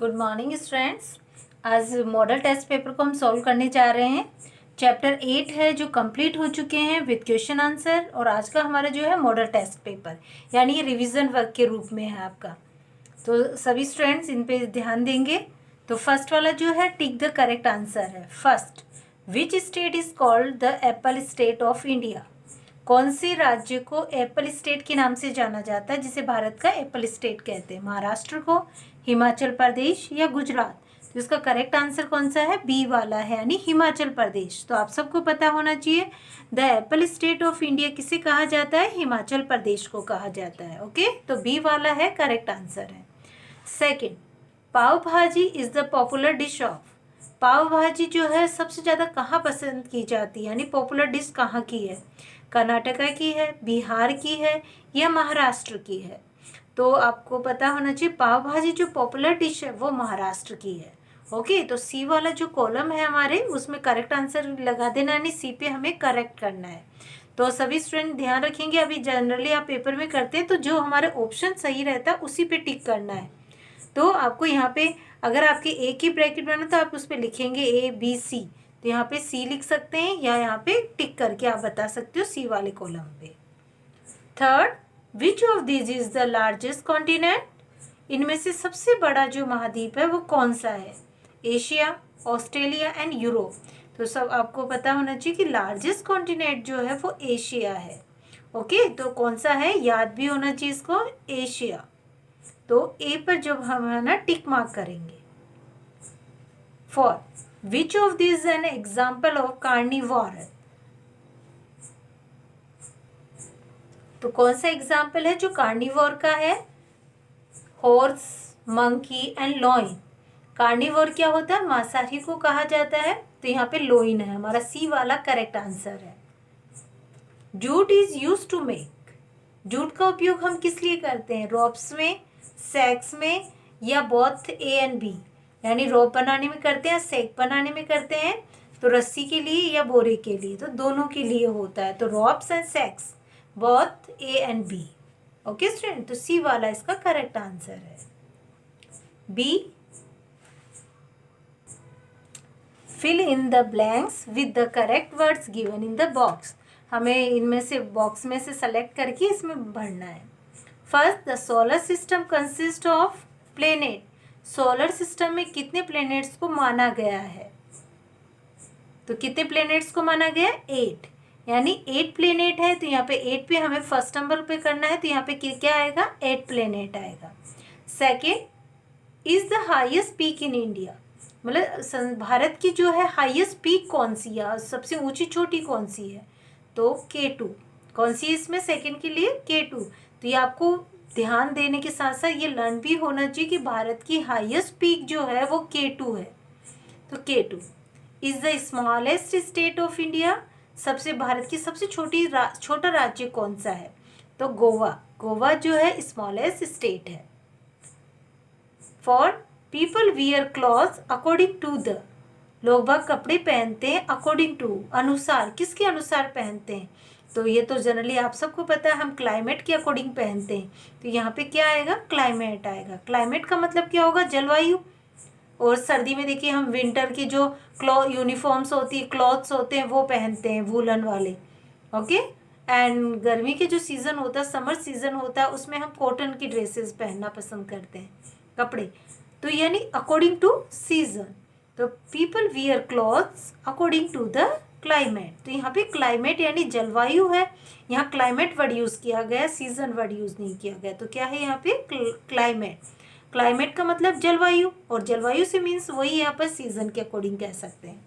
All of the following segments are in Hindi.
Good morning students. आज मॉडल टेस्ट पेपर को हम सॉल्व करने जा रहे हैं। चैप्टर 8 है जो कंप्लीट हो चुके हैं विद क्वेश्चन आंसर, और आज का हमारा जो है मॉडल टेस्ट पेपर यानी ये रिवीजन वर्क के रूप में है आपका। तो सभी स्टूडेंट्स इन पे ध्यान देंगे। तो फर्स्ट वाला जो है टिक द करेक्ट आंसर है। First, which state is called the Apple state of India? कौन से राज्य को एप्पल स्टेट के नाम से जाना जाता है, जिसे भारत का एप्पल स्टेट कहते हैं? महाराष्ट्र को, हिमाचल प्रदेश या गुजरात? तो इसका करेक्ट आंसर कौन सा है? बी वाला है, यानी हिमाचल प्रदेश। तो आप सबको पता होना चाहिए the Apple state of India किसे कहा जाता है? हिमाचल प्रदेश को कहा जाता है। ओके, तो बी वाला है करेक्ट आंसर है। Second, pav bhaji is the popular dish of? Pav bhaji जो है सबसे ज़्यादा कहाँ पसंद की जाती है, यानी पॉपुलर डिश कहाँ की है? कर्नाटका की है, बिहार की है या महाराष्ट्र की है? तो आपको पता होना चाहिए पाव भाजी जो पॉपुलर डिश है वो महाराष्ट्र की है। ओके, तो सी वाला जो कॉलम है हमारे उसमें करेक्ट आंसर लगा देना, यानी सी पे हमें करेक्ट करना है। तो सभी स्टूडेंट ध्यान रखेंगे, अभी जनरली आप पेपर में करते हैं तो जो हमारे ऑप्शन सही रहता है उसी पे टिक करना है। तो आपको यहाँ पे अगर आपके एक ही ब्रैकेट बना तो आप उस पर लिखेंगे ए बी सी, तो यहाँ पे सी लिख सकते हैं या यहाँ पे टिक करके आप बता सकते हो सी वाले कॉलम पे। Third, which of this is the largest continent? इनमें से सबसे बड़ा जो महाद्वीप है वो कौन सा है? Asia, Australia and Europe. तो सब आपको पता होना चाहिए कि लार्जेस्ट कॉन्टिनेंट जो है वो एशिया है। ओके, तो कौन सा है याद भी होना चाहिए इसको, एशिया। तो ए पर जब हम है ना टिक मार्क करेंगे। Four, which of this an example of carnivore? तो कौन सा एग्जाम्पल है जो कार्निवोर का है? Horse, monkey and lion. Carnivore क्या होता है? मांसाहारी को कहा जाता है, तो यहाँ पे लॉइन है हमारा सी वाला करेक्ट आंसर है। Jute is use to make? Jute का उपयोग हम किस लिए करते हैं? रोप्स में, सैक्स में या बोथ ए एंड बी? यानी रोप बनाने में करते हैं, सैक बनाने में करते हैं, तो रस्सी के लिए या बोरे के लिए? तो दोनों के लिए होता है, तो ropes and sacks both A and B. Okay student, तो सी वाला इसका करेक्ट आंसर है। B, fill in the blanks with the correct words given in the box. हमें इनमें से बॉक्स में से सेलेक्ट करके इसमें भरना है। First, the solar system consist of planet. Solar system में कितने प्लेनेट्स को माना गया है? तो कितने प्लेनेट्स को माना गया? 8, यानी 8 प्लेनेट है। तो यहाँ पे 8 पे हमें फर्स्ट नंबर पे करना है, तो यहाँ पे क्या आएगा? 8 प्लेनेट आएगा। Second, is the highest peak in India? मतलब भारत की जो है हाईएस्ट पीक कौन सी है, सबसे ऊंची चोटी कौन सी है? तो K2। कौन सी है इसमें सेकंड के लिए? K2। तो ये आपको ध्यान देने के साथ साथ ये लर्न भी होना चाहिए कि भारत की हाईएस्ट पीक जो है वो K2 है। तो K2 is the smallest state of India? सबसे भारत की सबसे छोटा राज्य कौन सा है? तो गोवा। गोवा जो है स्मॉलेस्ट स्टेट है। For people wear clothes according to the, लोग बाग कपड़े पहनते हैं अकॉर्डिंग टू, अनुसार, किसके अनुसार पहनते हैं? तो ये तो जनरली आप सबको पता है, हम क्लाइमेट के अकॉर्डिंग पहनते हैं। तो यहाँ पे क्या आएगा? क्लाइमेट आएगा। क्लाइमेट का मतलब क्या होगा? जलवायु। और सर्दी में देखिए हम विंटर की जो यूनिफॉर्म्स होती है, क्लॉथ्स होते हैं वो पहनते हैं, वूलन वाले। ओके, एंड गर्मी के जो सीज़न होता है, समर सीज़न होता है, उसमें हम कॉटन की ड्रेसेस पहनना पसंद करते हैं, कपड़े। तो यानी अकॉर्डिंग टू सीजन। तो people wear clothes according to the climate. तो यहाँ पे क्लाइमेट यानी जलवायु है, यहाँ क्लाइमेट वर्ड यूज़ किया गया, सीजन वर्ड यूज़ नहीं किया गया। तो क्या है यहाँ पे? क्लाइमेट। क्लाइमेट का मतलब जलवायु, और जलवायु से मीन्स वही यहाँ पर सीजन के अकॉर्डिंग कह सकते हैं।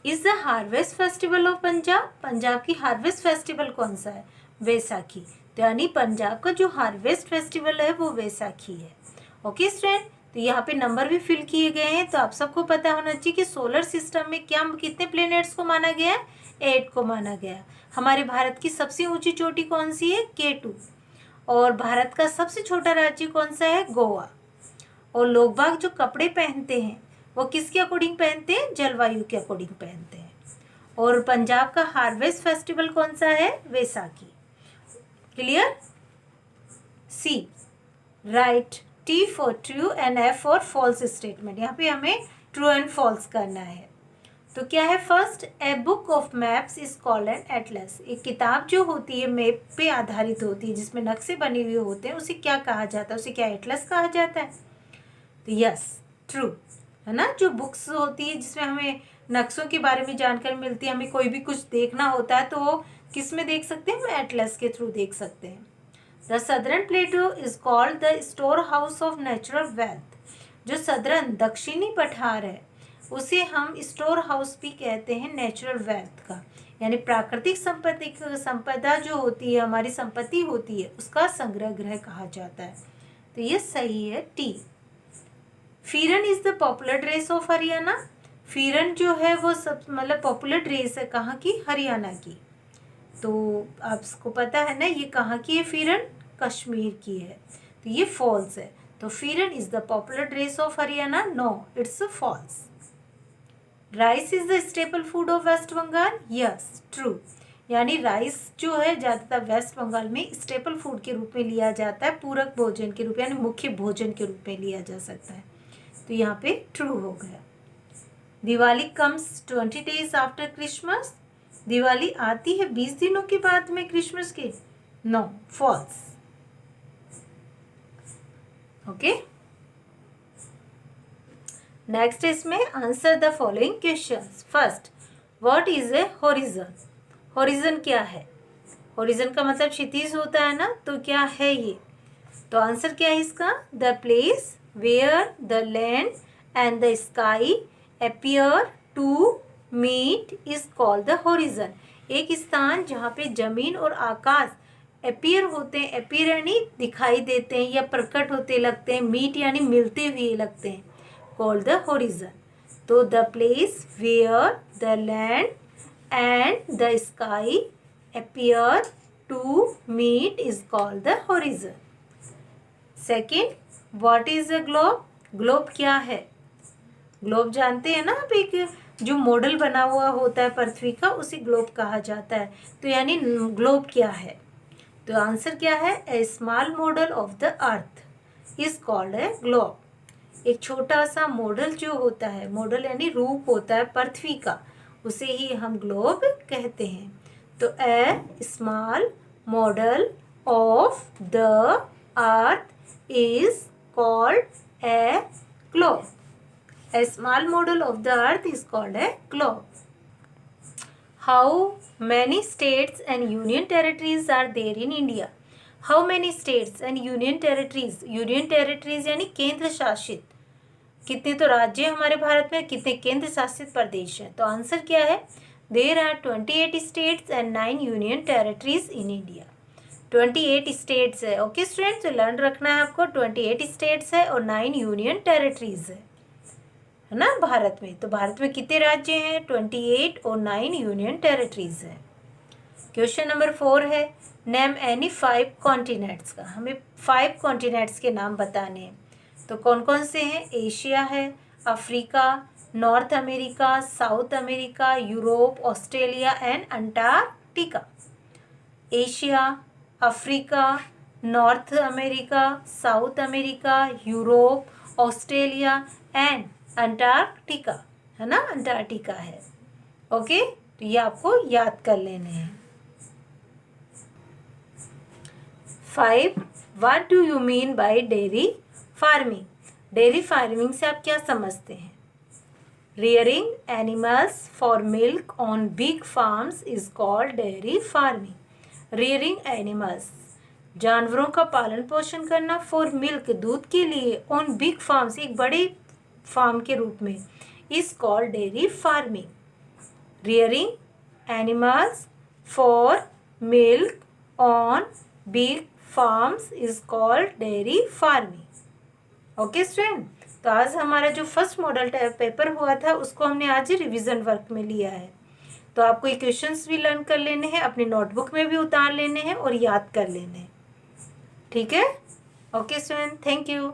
Is the harvest festival of Punjab? Punjab की हार्वेस्ट फेस्टिवल कौन सा है? वैसाखी। तो यानी पंजाब का जो हार्वेस्ट फेस्टिवल है वो वैसाखी है। ओके स्टूडेंट, तो यहाँ पे नंबर भी फिल किए गए हैं। तो आप सबको पता होना चाहिए कि सोलर सिस्टम में क्या कितने प्लेनेट्स को माना गया है? 8 को माना गया। हमारे भारत की सबसे ऊंची चोटी कौन सी है? K2। और भारत का सबसे छोटा राज्य कौन सा है? गोवा। और लोग बाग जो कपड़े पहनते हैं वो किसके अकॉर्डिंग पहनते हैं? जलवायु के अकॉर्डिंग पहनते हैं। और पंजाब का हार्वेस्ट फेस्टिवल कौन सा है? Baisakhi. Clear? C, right. T for true and F for false statement. यहाँ पे हमें ट्रू एंड फॉल्स करना है। तो क्या है first, a book of maps is called an Atlas. एक किताब जो होती है मैप पे आधारित होती है, जिसमें नक्शे बने हुए होते हैं, उसे क्या कहा जाता है? उसे क्या एटलस कहा जाता है? तो यस, ट्रू है ना। जो बुक्स होती है जिसमें हमें नक्शों के बारे में जानकारी मिलती है, हमें कोई भी कुछ देखना होता है तो किस में देख सकते हैं? हम एटलस के थ्रू देख सकते हैं। The southern plateau is called the storehouse of natural wealth. जो सदर्न दक्षिणी पठार है उसे हम स्टोर हाउस भी कहते हैं नेचुरल वेल्थ का, यानी प्राकृतिक संपदा जो होती है, हमारी संपत्ति होती है, उसका संग्रह गृह कहा जाता है। तो ये सही है टी। Pheran is the popular dress of Haryana. Pheran जो है वो सब मतलब पॉपुलर ड्रेस है कहाँ की? हरियाणा की। तो आपको पता है ना ये कहाँ की है? फीरन कश्मीर की है। तो ये फॉल्स है। तो pheran is the popular dress of Haryana, no it's false. Rice is the staple food of West Bengal, yes true. यानी राइस जो है ज़्यादातर वेस्ट बंगाल में स्टेपल फूड के रूप में लिया जाता है, पूरक भोजन के रूप यानी मुख्य भोजन के रूप में लिया जा सकता है। तो यहाँ पे ट्रू हो गया। Diwali comes 20 days after Christmas. Diwali आती है 20 दिनों के बाद में क्रिसमस के, नो फॉल्स। ओके, नेक्स्ट इसमें answer the following questions. First, what is a horizon? Horizon क्या है? होरिजन का मतलब क्षितिज होता है ना, तो क्या है ये? तो आंसर क्या है इसका? The place where the land and the sky appear to meet is called the horizon. एक स्थान जहाँ पे जमीन और आकाश अपीयर होते हैं, अपीयर यानी दिखाई देते हैं या प्रकट होते लगते हैं, मीट यानी मिलते हुए लगते हैं, called the horizon. तो the place where the land and the sky appear to meet is called the horizon. Second, what is a globe? Globe क्या है? ग्लोब जानते हैं ना आप, एक जो मॉडल बना हुआ होता है पृथ्वी का, उसे ग्लोब कहा जाता है। तो यानी ग्लोब क्या है? तो आंसर क्या है? A small model of the earth is called a globe. एक छोटा सा मॉडल जो होता है, मॉडल यानी रूप होता है पृथ्वी का, उसे ही हम ग्लोब कहते हैं। तो a small model of the earth is called a globe. A small model of the earth is called a globe. How many states and union territories are there in India? How many states and union territories, union territories यानी केंद्र शासित, कितने तो राज्य हमारे भारत में, कितने केंद्र शासित प्रदेश हैं? तो आंसर क्या है? There are 28 states and 9 union territories in India. 28 states है। ओके स्टूडेंट्स, तो लर्न रखना है आपको, 28 स्टेट्स है और 9 यूनियन टेरिटरीज है ना भारत में। तो भारत में कितने राज्य हैं? 28 और 9 यूनियन टेरिटरीज है। क्वेश्चन नंबर 4 है, नेम एनी 5 कॉन्टिनेंट्स का। हमें 5 कॉन्टिनेंट्स के नाम बताने हैं। तो कौन कौन से हैं? एशिया है, Africa, north America, south America, Europe, Australia and Antarctica. Asia, Africa, north America, south America, Europe, Australia and Antarctica, है ना, अंटार्कटिका है। ओके, तो ये आपको याद कर लेने हैं। 5, what do you mean by dairy farming? Dairy farming से आप क्या समझते हैं? Rearing animals for milk on big farms is called dairy farming. Rearing animals, जानवरों का पालन पोषण करना, फॉर मिल्क, दूध के लिए, ऑन बिग फार्म्स, एक बड़े फार्म के रूप में, is called dairy farming. Rearing animals for milk on big farms is called dairy farming. Okay student, तो आज हमारा जो फर्स्ट मॉडल पेपर हुआ था उसको हमने आज रिवीजन वर्क में लिया है। तो आपको ये क्वेश्चंस भी लर्न कर लेने हैं, अपनी नोटबुक में भी उतार लेने हैं और याद कर लेने हैं। ठीक है? Okay student, thank you.